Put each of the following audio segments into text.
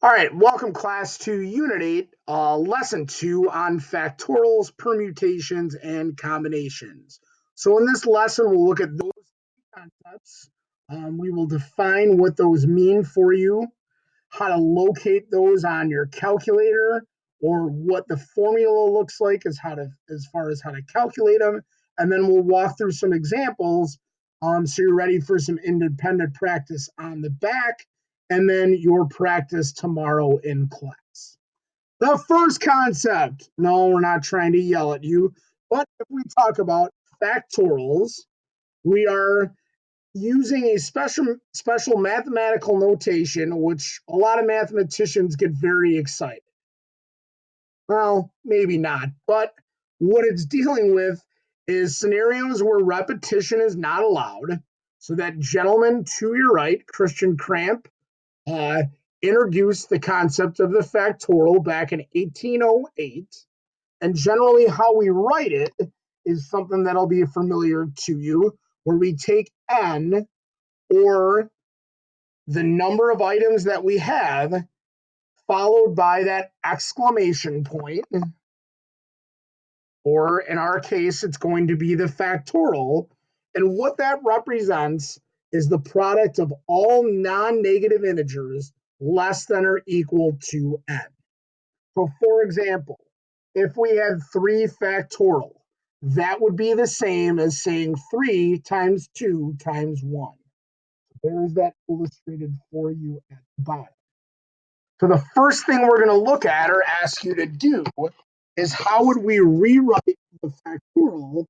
All right, welcome class to Unit 8, Lesson 2 on factorials, permutations, and combinations. So in this lesson, we'll look at those concepts. We will define what those mean for you, how to locate those on your calculator, or what the formula looks like as far as how to calculate them. And then we'll walk through some examples so you're ready for some independent practice on the back and then your practice tomorrow in class. The first concept, no, we're not trying to yell at you, but if we talk about factorials, we are using a special mathematical notation, which a lot of mathematicians get very excited. Well, maybe not, but what it's dealing with is scenarios where repetition is not allowed. So that gentleman to your right, Christian Cramp, uh, introduced the concept of the factorial back in 1808. And generally, how we write it is something that'll be familiar to you, where we take n, or the number of items that we have, followed by that exclamation point, or in our case, it's going to be the factorial. And what that represents is the product of all non-negative integers less than or equal to n. So for example, if we had 3 factorial, that would be the same as saying 3 times 2 times 1. There's that illustrated for you at the bottom. So the first thing we're going to look at or ask you to do is how would we rewrite the factorial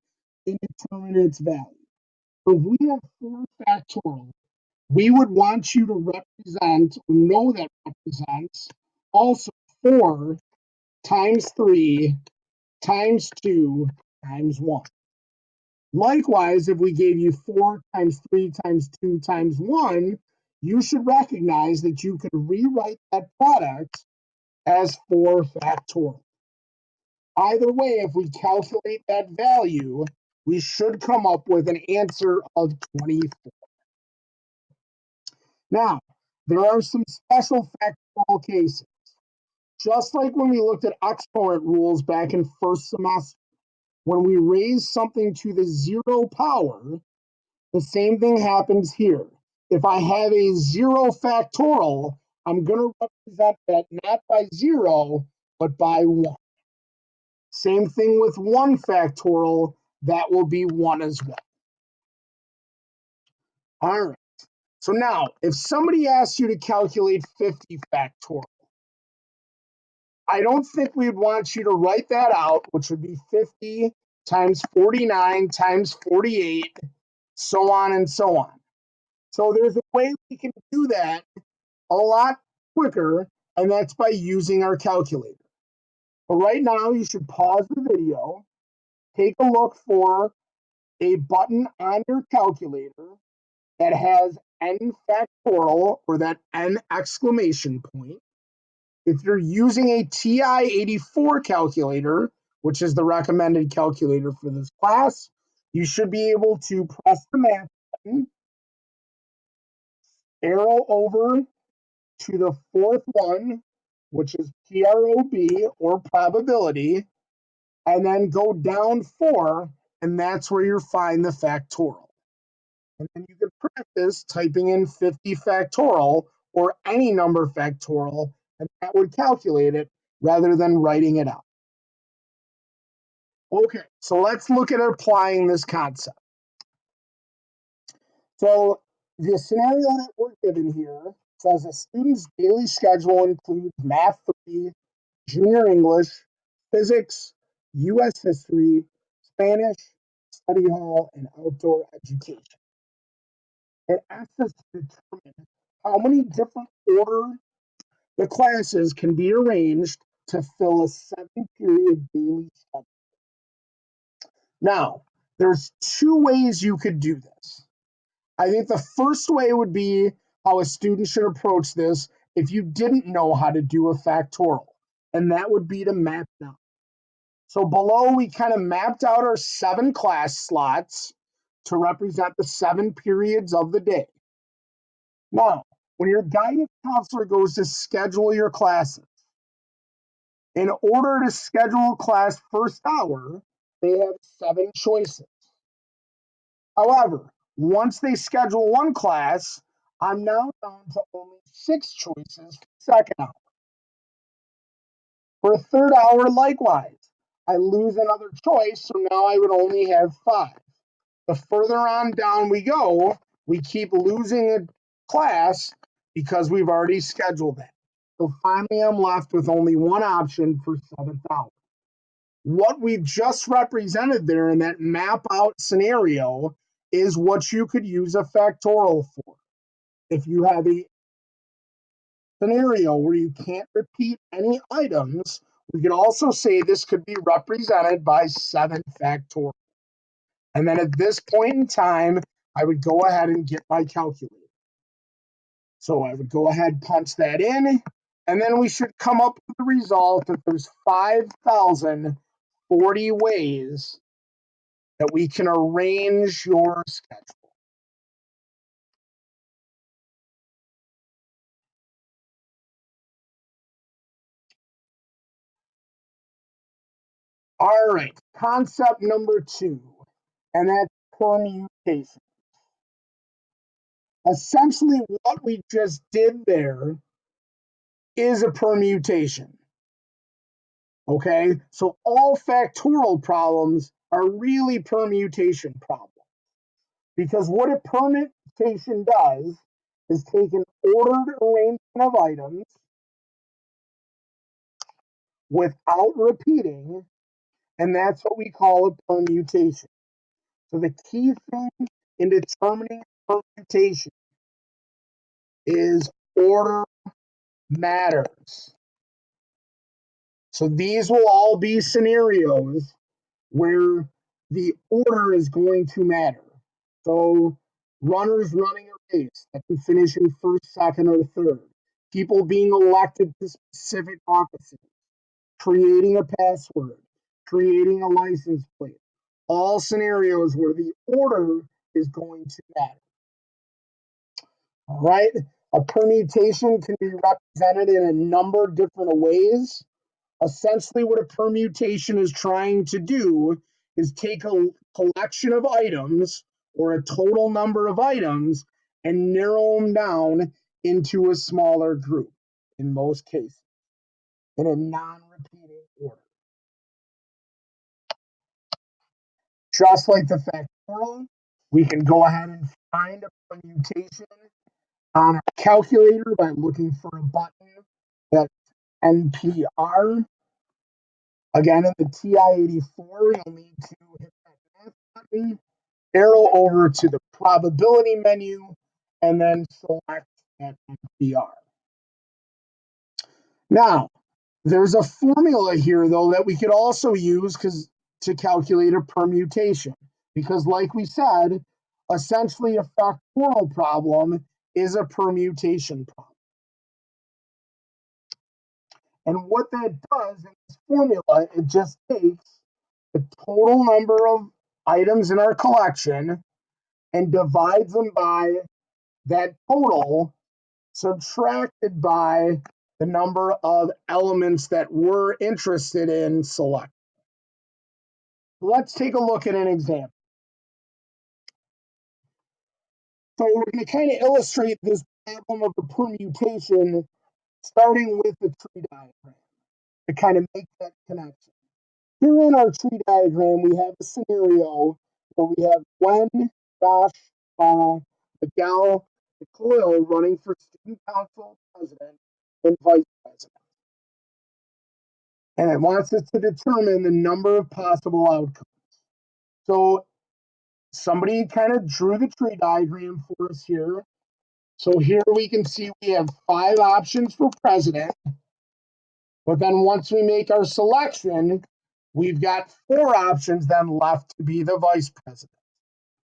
and determine its value. So if we have 4 factorial, we would want you to represent, or know that represents, also 4 times 3 times 2 times 1. Likewise, if we gave you 4 times 3 times 2 times 1, you should recognize that you could rewrite that product as 4 factorial. Either way, if we calculate that value, we should come up with an answer of 24. Now, there are some special factorial cases. Just like when we looked at exponent rules back in first semester, when we raise something to the 0 power, the same thing happens here. If I have a 0 factorial, I'm going to represent that not by 0, but by 1. Same thing with 1 factorial, that will be 1 as well. All right. So now, if somebody asks you to calculate 50 factorial, I don't think we'd want you to write that out, which would be 50 times 49 times 48, so on and so on. So there's a way we can do that a lot quicker, and that's by using our calculator. But right now, you should pause the video, take a look for a button on your calculator that has n factorial, or that n exclamation point. If you're using a TI-84 calculator, which is the recommended calculator for this class, you should be able to press the math button, arrow over to the fourth one, which is PROB, or probability, and then go down 4, and that's where you find the factorial. And then you can practice typing in 50 factorial or any number factorial, and that would calculate it rather than writing it out. Okay, so let's look at applying this concept. So the scenario that we're given here says a student's daily schedule includes Math 3, Junior English, Physics, U.S. History, Spanish, Study Hall, and Outdoor Education. It asks us to determine how many different order the classes can be arranged to fill a 7-period daily schedule. Now, there's 2 ways you could do this. I think the first way would be how a student should approach this if you didn't know how to do a factorial, and that would be to map it out. So below, we kind of mapped out our 7 class slots to represent the 7 periods of the day. Now, when your guidance counselor goes to schedule your classes, in order to schedule class first hour, they have 7 choices. However, once they schedule one class, I'm now down to only 6 choices for second hour. For third hour, likewise, I lose another choice, so now I would only have 5. The further on down we go, we keep losing a class because we've already scheduled that. So finally, I'm left with only one option for 7th hour. What we've just represented there in that map out scenario is what you could use a factorial for. If you have a scenario where you can't repeat any items, we could also say this could be represented by 7 factorial. And then at this point in time, I would go ahead and get my calculator. So I would go ahead, punch that in, and then we should come up with the result that there's 5,040 ways that we can arrange your schedule. All right, concept number 2, and that's permutation. Essentially, what we just did there is a permutation. Okay, so all factorial problems are really permutation problems. Because what a permutation does is take an ordered arrangement of items without repeating, and that's what we call a permutation. So the key thing in determining permutation is order matters. So these will all be scenarios where the order is going to matter. So runners running a race that can finish in first, second, or third. People being elected to specific offices. Creating a password. Creating a license plate. All scenarios where the order is going to matter. All right. A permutation can be represented in a number of different ways. Essentially, what a permutation is trying to do is take a collection of items or a total number of items and narrow them down into a smaller group in most cases in a non-repeating order. Just like the factorial, we can go ahead and find a permutation on our calculator by looking for a button that's NPR. Again, in the TI-84, you'll need to hit that math button, arrow over to the probability menu, and then select that NPR. Now, there's a formula here, though, that we could also use to calculate a permutation. Because, like we said, essentially a factorial problem is a permutation problem. And what that does in this formula, it just takes the total number of items in our collection and divides them by that total subtracted by the number of elements that we're interested in selecting. Let's take a look at an example. So we're going to kind of illustrate this problem of a permutation starting with the tree diagram to kind of make that connection. Here in our tree diagram, we have a scenario where we have Gwen, Josh, Miguel, and Khalil running for student council president and vice president. And it wants us to determine the number of possible outcomes. So somebody kind of drew the tree diagram for us here. So here we can see we have 5 options for president. But then once we make our selection, we've got 4 options then left to be the vice president.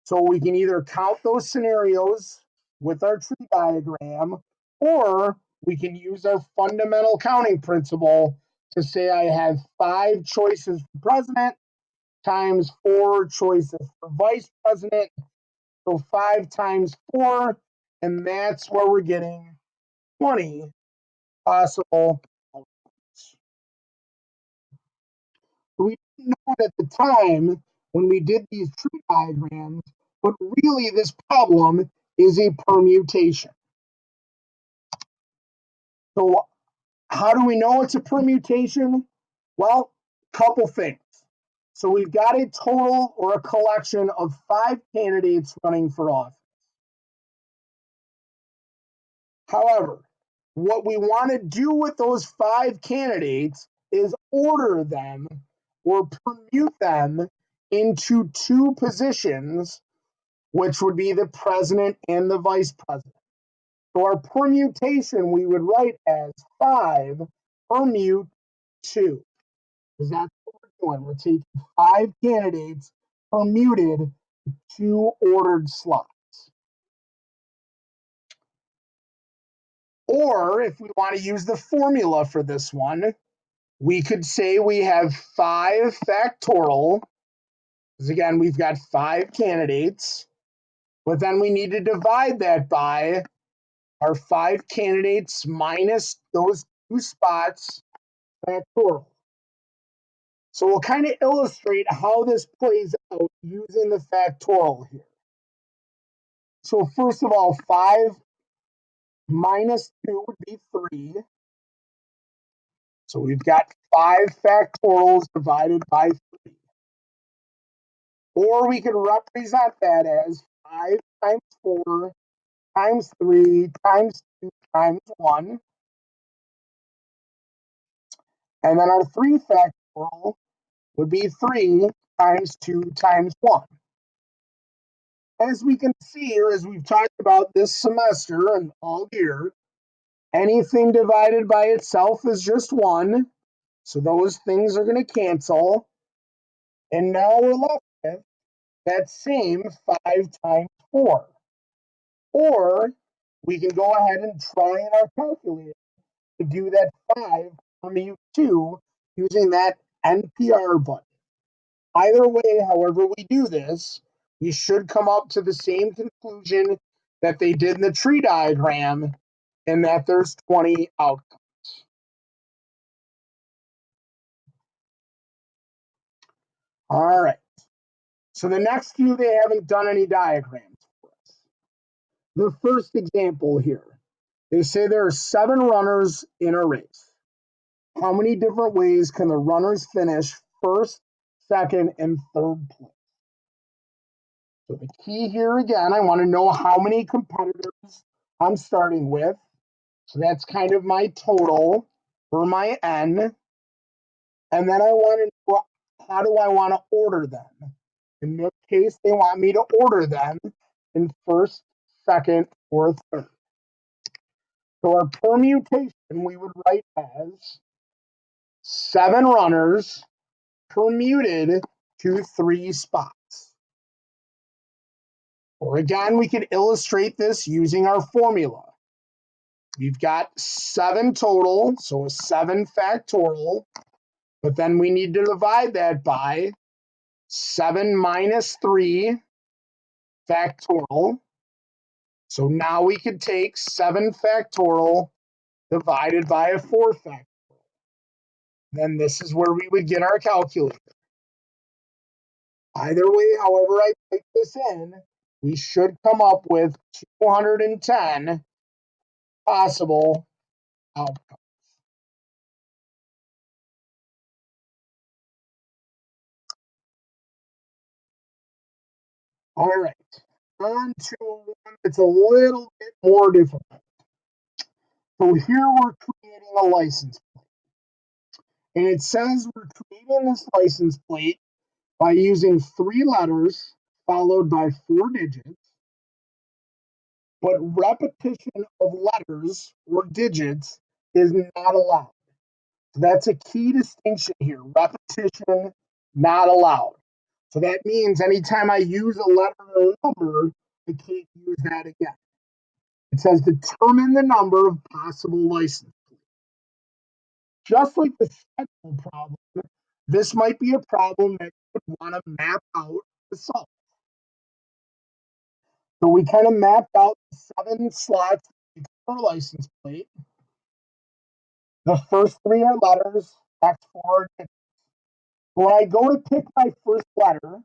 So we can either count those scenarios with our tree diagram, or we can use our fundamental counting principle to say I have 5 choices for president times 4 choices for vice president. So 5 times 4, and that's where we're getting 20 possible outcomes. We didn't know it at the time when we did these tree diagrams, but really this problem is a permutation. So how do we know it's a permutation? Well, couple things. So we've got a total or a collection of 5 candidates running for office. However, what we want to do with those 5 candidates is order them or permute them into 2 positions, which would be the president and the vice president. So our permutation we would write as 5 permute 2, because that's what we're doing. We're taking 5 candidates permuted to 2 ordered slots. Or if we want to use the formula for this one, we could say we have 5 factorial, because again, we've got 5 candidates, but then we need to divide that by our 5 candidates minus those 2 spots factorial. So we'll kind of illustrate how this plays out using the factorial here. So first of all, 5 minus 2 would be 3. So we've got 5 factorials divided by 3. Or we can represent that as 5 times 4 times 3 times 2 times 1. And then our 3 factorial would be 3 times 2 times 1. As we can see here, as we've talked about this semester and all year, anything divided by itself is just 1. So those things are going to cancel. And now we're left with that same 5 times 4. Or we can go ahead and try in our calculator to do that 5 permute 2 using that NPR button. Either way, however we do this, we should come up to the same conclusion that they did in the tree diagram, and that there's 20 outcomes. All right. So the next few, they haven't done any diagrams for us. The first example here, they say there are 7 runners in a race. How many different ways can the runners finish first, second, and third place? So the key here again, I want to know how many competitors I'm starting with. So that's kind of my total for my N. And then I want to know, how do I want to order them? In this case, they want me to order them in first, second, or third. So our permutation we would write as 7 runners permuted to 3 spots. Or again, we could illustrate this using our formula. We've got 7 total, so a 7 factorial, but then we need to divide that by 7 minus 3 factorial. So now we could take 7 factorial divided by a 4 factorial. Then this is where we would get our calculator. Either way, however I type this in, we should come up with 210 possible outcomes. All right, on to one that's a little bit more difficult. So here we're creating a license plate. And it says we're creating this license plate by using 3 letters followed by 4 digits, but repetition of letters or digits is not allowed. So that's a key distinction here. Repetition, not allowed. So that means anytime I use a letter or a number, I can't use that again. It says determine the number of possible license plates. Just like the schedule problem, this might be a problem that you would want to map out to solve. So we kind of mapped out 7 slots for license plate. The first 3 are letters, next 4 are digits. When I go to pick my first letter,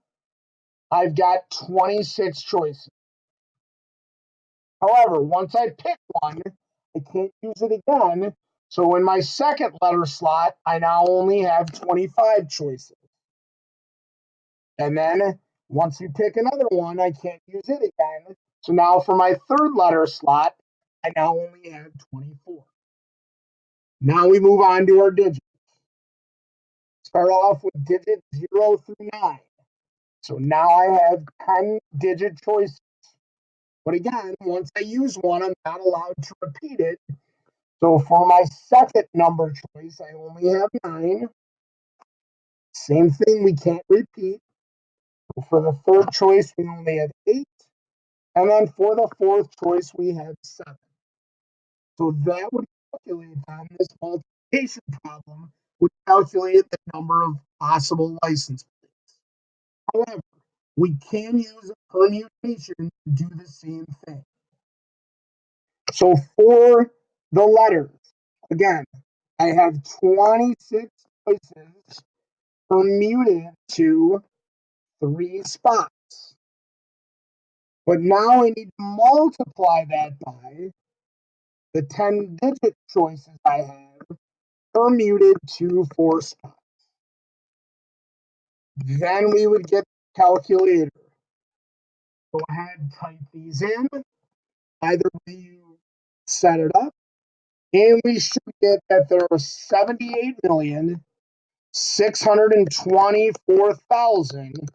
I've got 26 choices. However, once I pick one, I can't use it again. So in my second letter slot, I now only have 25 choices. And then once you pick another one, I can't use it again. So now for my third letter slot, I now only have 24. Now we move on to our digits. Start off with digits 0 through 9. So now I have 10 digit choices. But again, once I use one, I'm not allowed to repeat it. So for my second number choice, I only have 9. Same thing, we can't repeat. So for the third choice, we only have 8. And then for the fourth choice, we have 7. So that would calculate on this multiplication problem, would calculate the number of possible license plates. However, we can use a permutation to do the same thing. So for the letters, again, I have 26 choices permuted to 3 spots. But now I need to multiply that by the 10-digit choices I have permuted to 4 spots. Then we would get the calculator. Go ahead, type these in. Either way you set it up. And we should get that there are 78,624,000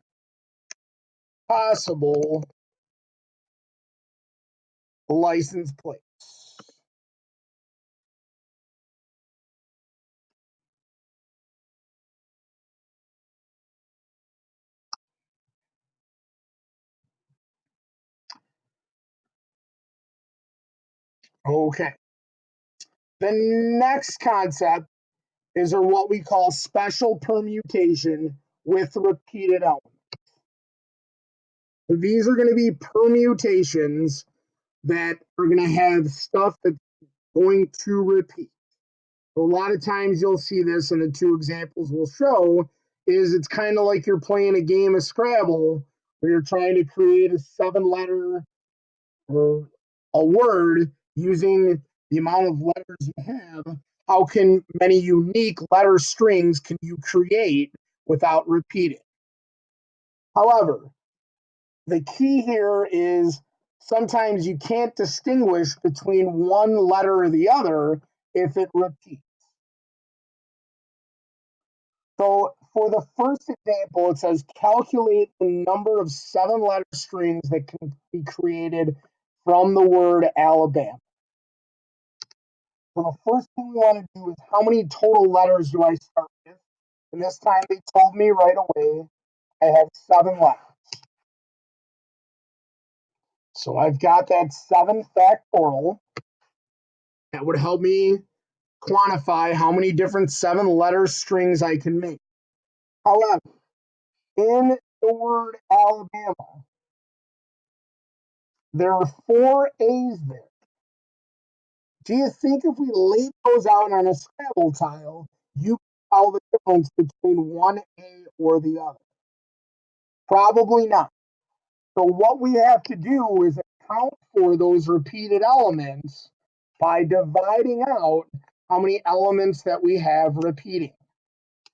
possible license plates. Okay. The next concept is what we call special permutation with repeated elements. So these are going to be permutations that are going to have stuff that's going to repeat. So a lot of times you'll see this, and the 2 examples we'll show is it's kind of like you're playing a game of Scrabble where you're trying to create a 7-letter or a word using the amount of letters you have. How can many unique letter strings can you create without repeating? However, the key here is sometimes you can't distinguish between one letter or the other if it repeats. So for the first example, it says calculate the number of 7-letter strings that can be created from the word Alabama. So the first thing we want to do is how many total letters do I start with? And this time they told me right away I have 7 letters. So I've got that 7 factorial. That would help me quantify how many different 7-letter strings I can make. However, in the word Alabama, there are 4 A's there. Do you think if we laid those out on a Scrabble tile, you can tell the difference between one A or the other? Probably not. So what we have to do is account for those repeated elements by dividing out how many elements that we have repeating.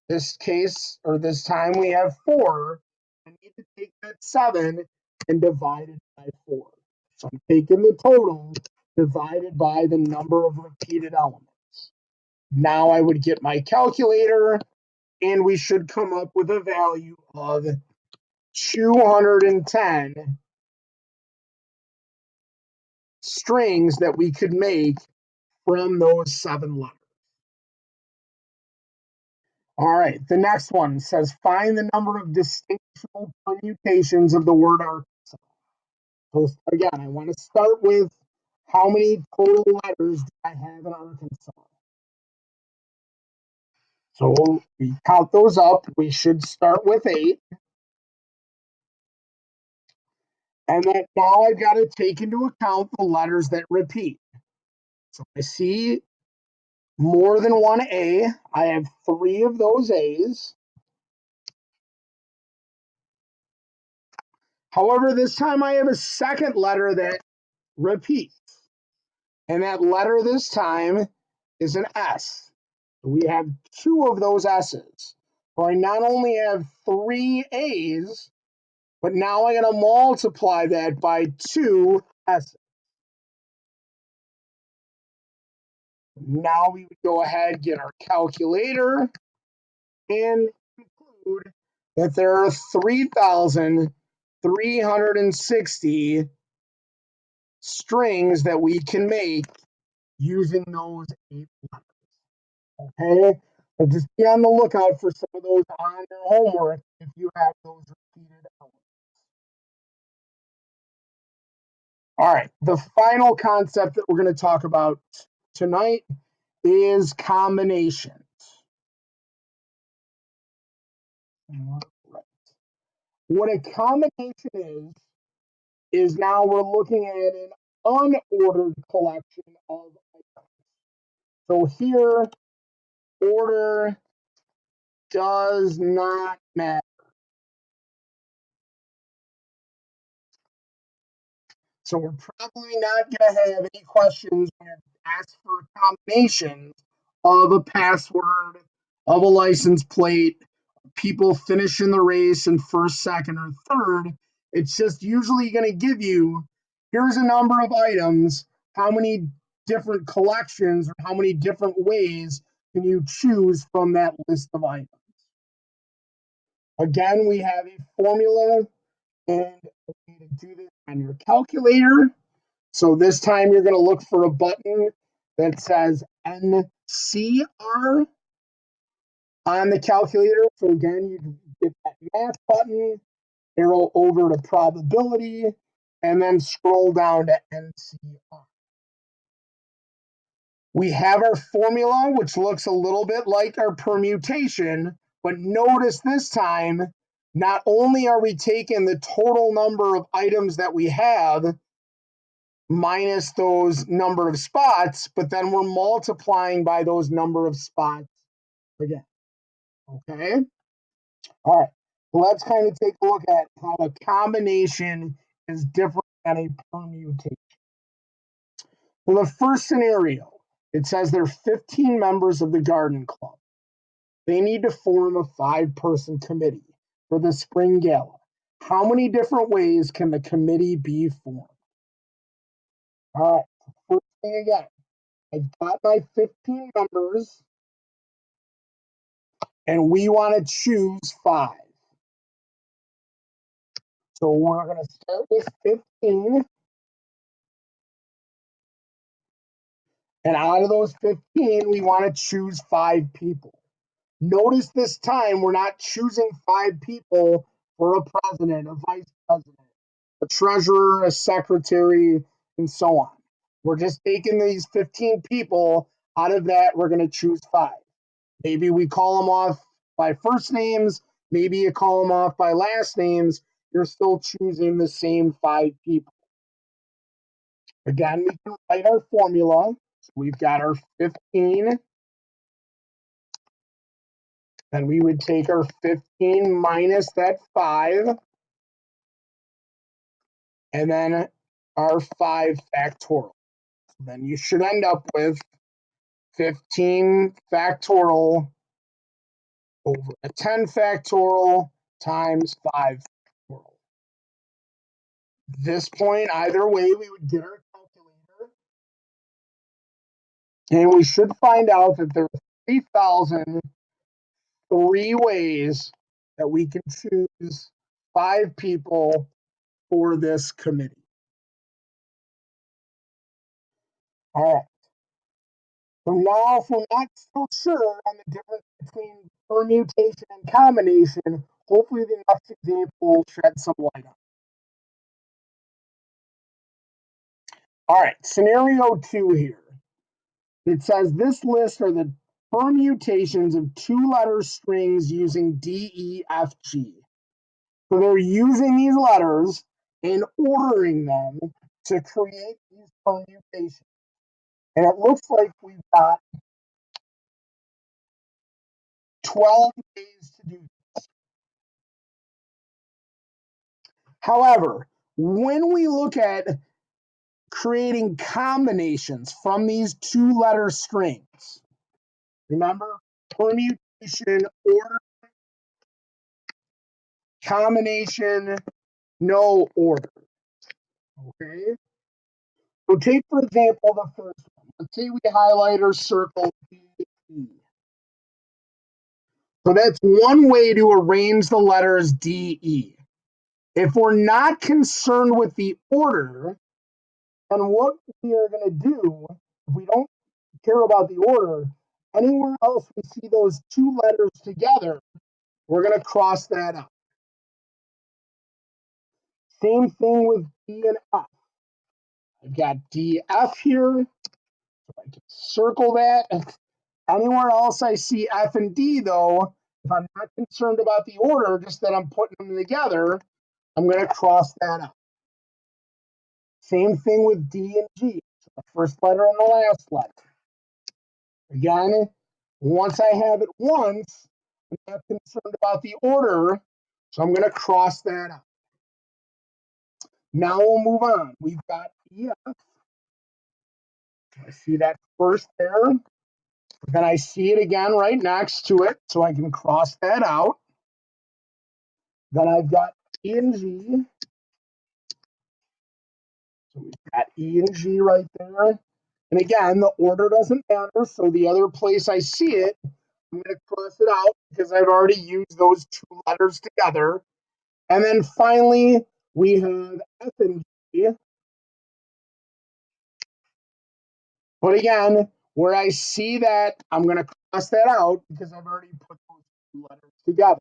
This case, or this time, we have 4. I need to take that 7 and divide it by 4. So I'm taking the total divided by the number of repeated elements. Now I would get my calculator, and we should come up with a value of 210 strings that we could make from those 7 letters. All right, the next one says find the number of distinguishable permutations of the word Arkansas. So again, I want to start with how many total letters do I have in Arkansas? So we count those up. We should start with 8. And then now I've got to take into account the letters that repeat. So I see more than one A. I have 3 of those A's. However, this time I have a second letter that repeats. And that letter this time is an S. We have 2 of those S's. So I not only have 3 A's, but now I'm going to multiply that by 2 S's. Now we would go ahead, get our calculator, and conclude that there are 3,360 strings that we can make using those 8 letters. Okay? So just be on the lookout for some of those on your homework if you have those repeated elements. All right, the final concept that we're going to talk about tonight is combinations. What a combination is now we're looking at an unordered collection of items. So here, order does not matter. So we're probably not going to have any questions when it asks for combinations of a password, of a license plate, people finishing the race in first, second, or third. It's just usually going to give you, here's a number of items, how many different collections or how many different ways can you choose from that list of items. Again, we have a formula and a way to do this on your calculator. So this time you're going to look for a button that says NCR on the calculator. So again, you get that math button, arrow over to probability, and then scroll down to NCR. We have our formula, which looks a little bit like our permutation, but notice this time, not only are we taking the total number of items that we have, minus those number of spots, but then we're multiplying by those number of spots again. Okay? All right. So let's kind of take a look at how a combination is different than a permutation. Well, the first scenario, it says there are 15 members of the garden club. They need to form a 5-person committee for the spring gala. How many different ways can the committee be formed? All right. First thing again, I've got my 15 members, and we want to choose 5. So we're going to start with 15, and out of those 15, we want to choose 5 people. Notice this time we're not choosing 5 people for a president, a vice president, a treasurer, a secretary, and so on. We're just taking these 15 people. Out of that, we're going to choose 5. Maybe we call them off by first names. Maybe you call them off by last names. You're still choosing the same 5 people. Again, we can write our formula. So we've got our 15. Then we would take our 15 minus that 5. And then our 5 factorial. So then you should end up with 15 factorial over a 10 factorial times 5 factorial. This point, either way, we would get our calculator. And we should find out that there are 3,003 ways that we can choose 5 people for this committee. All right. So now, if we're not so sure on the difference between permutation and combination, hopefully the next example will shed some light on. All right, scenario 2 here. It says this list are the permutations of 2-letter strings using D, E, F, G. So they're using these letters and ordering them to create these permutations. And it looks like we've got 12 ways to do this. However, when we look at creating combinations from these two-letter strings, remember, permutation, order, combination, no order. Okay? So take, for example, the first one. Let's say we highlight or circle D, E. So that's one way to arrange the letters D, E. If we're not concerned with the order, then what we are going to do, if we don't care about the order, anywhere else we see those two letters together, we're going to cross that out. Same thing with D and F. I've got DF here, so I can circle that. Anywhere else I see F and D, though, if I'm not concerned about the order, just that I'm putting them together, I'm going to cross that out. Same thing with D and G, so the first letter and the last letter. Again, once I have it once, I'm not concerned about the order, so I'm going to cross that out. Now we'll move on. We've got EF. I see that first there. Then I see it again right next to it, so I can cross that out. Then I've got E and G. So we've got E and G right there. And again, the order doesn't matter, so the other place I see it, I'm going to cross it out because I've already used those two letters together. And then finally, we have F and G. But again, where I see that, I'm going to cross that out because I've already put those two letters together.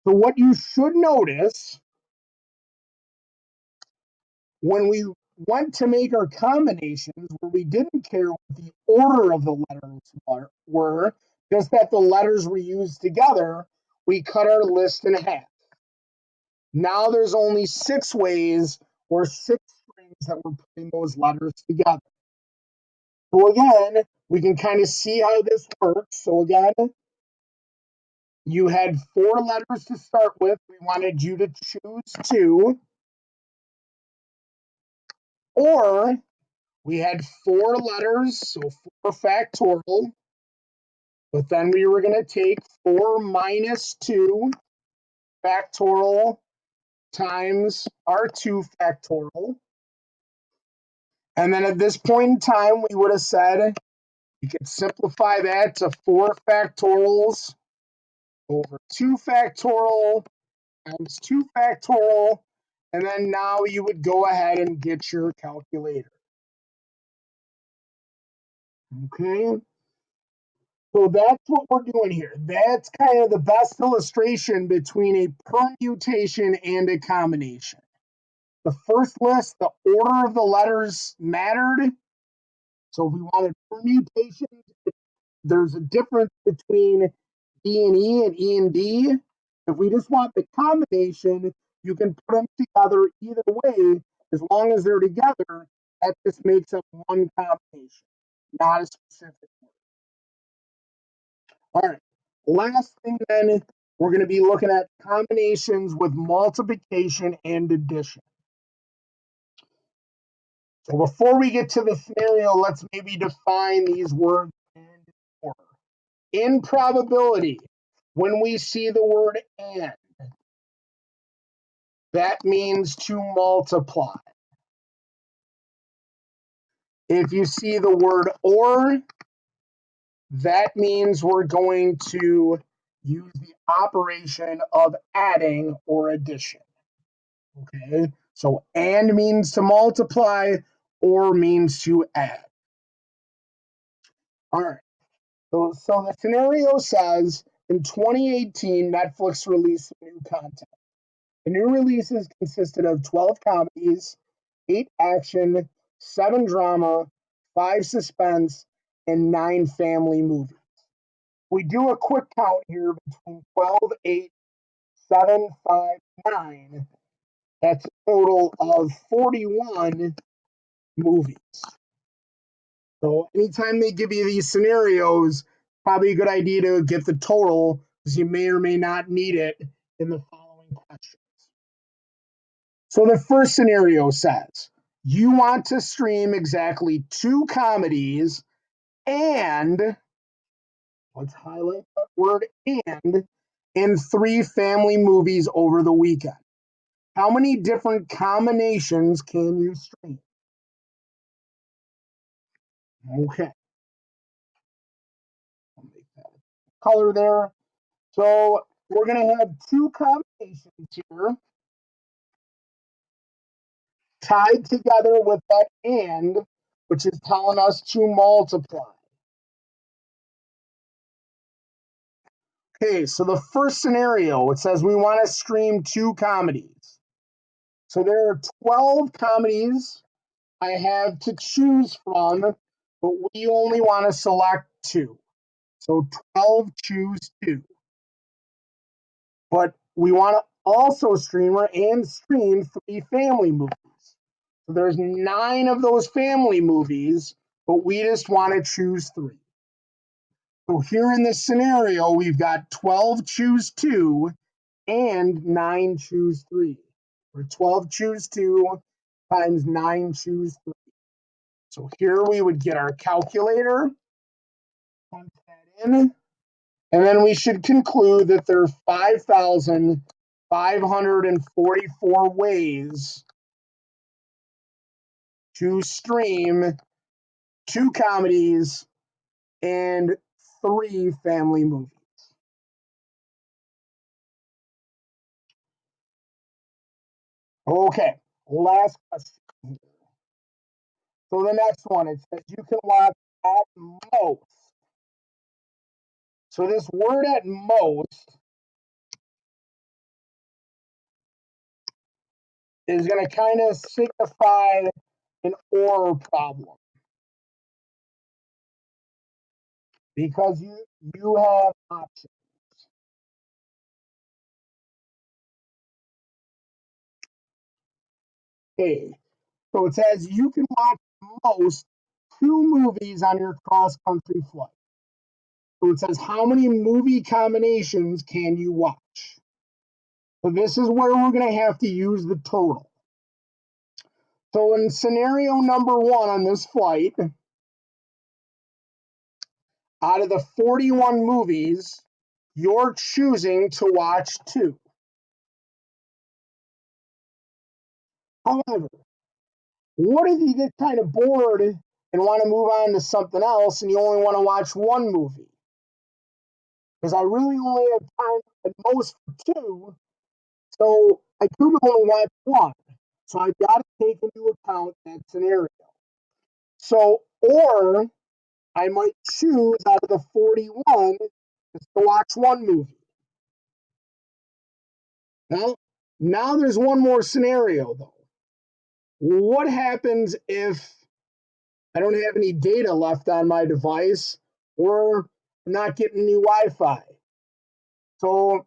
So what you should notice when we went to make our combinations, where we didn't care what the order of the letters were, just that the letters were used together, we cut our list in half. Now there's only 6 ways or 6 strings that we're putting those letters together. So again, we can kind of see how this works. So again, you had 4 letters to start with. We wanted you to choose 2. Or we had 4 letters, so 4 factorial. But then we were going to take 4 minus 2 factorial times our 2 factorial. And then at this point in time, we would have said you could simplify that to 4 factorials over 2 factorial times 2 factorial. And then now you would go ahead and get your calculator. Okay. So that's what we're doing here. That's kind of the best illustration between a permutation and a combination. The first list, the order of the letters mattered. So if we wanted permutations, there's a difference between D and E and E and D. If we just want the combination, you can put them together either way. As long as they're together, that just makes up one combination, not a specific one. All right. Last thing then, we're going to be looking at combinations with multiplication and addition. So before we get to the scenario, let's maybe define these words in order. In probability, when we see the word and, that means to multiply. If you see the word or, that means we're going to use the operation of adding or addition. Okay, so and means to multiply, or means to add. All right, so the scenario says in 2018, Netflix released new content. The new releases consisted of 12 comedies, 8 action, 7 drama, 5 suspense, and 9 family movies. We do a quick count here between 12, 8, 7, 5, 9. That's a total of 41 movies. So anytime they give you these scenarios, probably a good idea to get the total because you may or may not need it in the following questions. So the first scenario says you want to stream exactly 2 comedies and let's highlight that word and 3 family movies over the weekend. How many different combinations can you stream? Okay, I'll make that color there. So we're going to have 2 combinations here tied together with that and, which is telling us to multiply. Okay, so the first scenario, it says we want to stream 2 comedies. So there are 12 comedies I have to choose from, but we only want to select 2. So 12 choose 2. But we want to also stream 3 family movies. So there's 9 of those family movies, but we just want to choose 3. So here in this scenario, we've got 12 choose 2 and 9 choose 3. Or 12 choose 2 times 9 choose 3. So here we would get our calculator, punch that in, and then we should conclude that there are 5,544 ways to stream 2 comedies and 3 family movies. Okay, last question. So the next one, it says you can watch at most. So this word at most is going to kind of signify an or problem because you have options. Okay, so it says you can watch most 2 movies on your cross country flight. So it says how many movie combinations can you watch? So this is where we're going to have to use the total. So in scenario number 1 on this flight, out of the 41 movies, you're choosing to watch 2. However, what if you get kind of bored and want to move on to something else and you only want to watch 1 movie? Because I really only have time at most for 2, so I could only watch 1. So I've got to take into account that scenario. So, or I might choose out of the 41 just to watch 1 movie. Now there's one more scenario though. What happens if I don't have any data left on my device or I'm not getting any Wi-Fi? So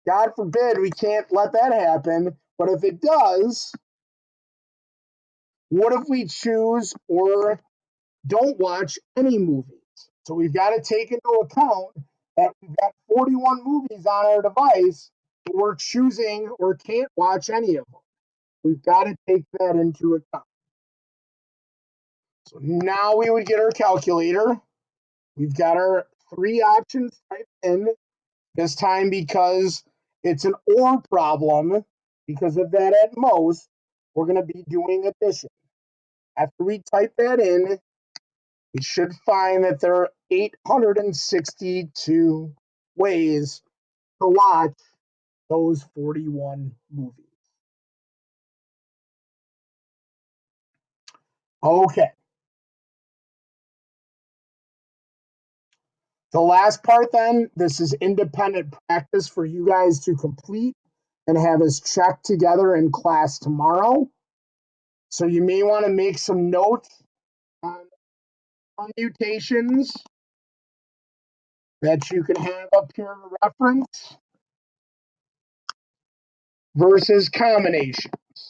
God forbid we can't let that happen. But if it does, what if we choose or don't watch any movies? So we've got to take into account that we've got 41 movies on our device, but we're choosing or can't watch any of them. We've got to take that into account. So now we would get our calculator. We've got our 3 options typed in. This time because it's an or problem, because of that at most, we're going to be doing addition. After we type that in, we should find that there are 862 ways to watch those 41 movies. Okay. The last part then, this is independent practice for you guys to complete and have us check together in class tomorrow. So you may want to make some notes on permutations that you can have up here to reference versus combinations.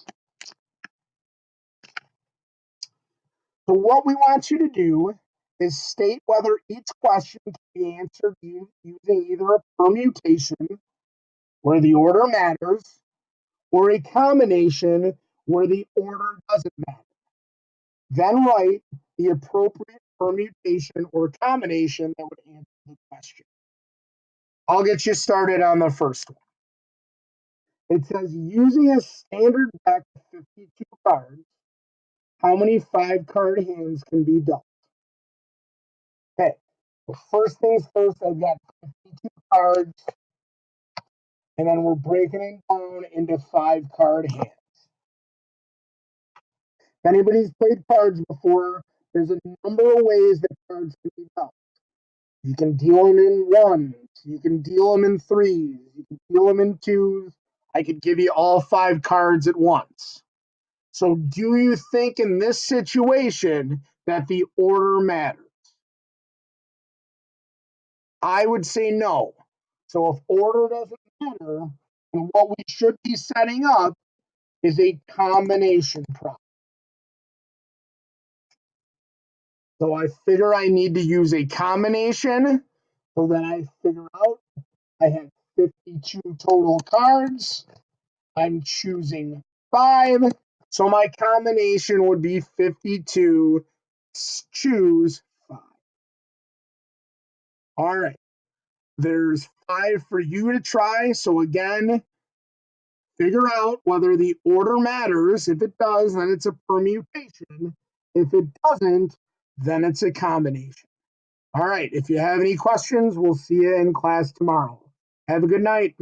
So what we want you to do is state whether each question can be answered using either a permutation, where the order matters, or a combination where the order doesn't matter. Then write the appropriate permutation or combination that would answer the question. I'll get you started on the first one. It says, using a standard deck of 52 cards, how many 5-card hands can be dealt? Okay, well, first things first, I've got 52 cards, and then we're breaking it down into 5-card hands. If anybody's played cards before, there's a number of ways that cards can be dealt. You can deal them in ones, you can deal them in threes, you can deal them in twos. I could give you all 5 cards at once. So do you think in this situation that the order matters? I would say no. So if order doesn't matter, then what we should be setting up is a combination problem. So I figure I need to use a combination. So then I figure out I have 52 total cards. I'm choosing 5. So my combination would be 52, choose 5. All right. There's 5 for you to try. So again, figure out whether the order matters. If it does, then it's a permutation. If it doesn't, then it's a combination. All right. If you have any questions, we'll see you in class tomorrow. Have a good night.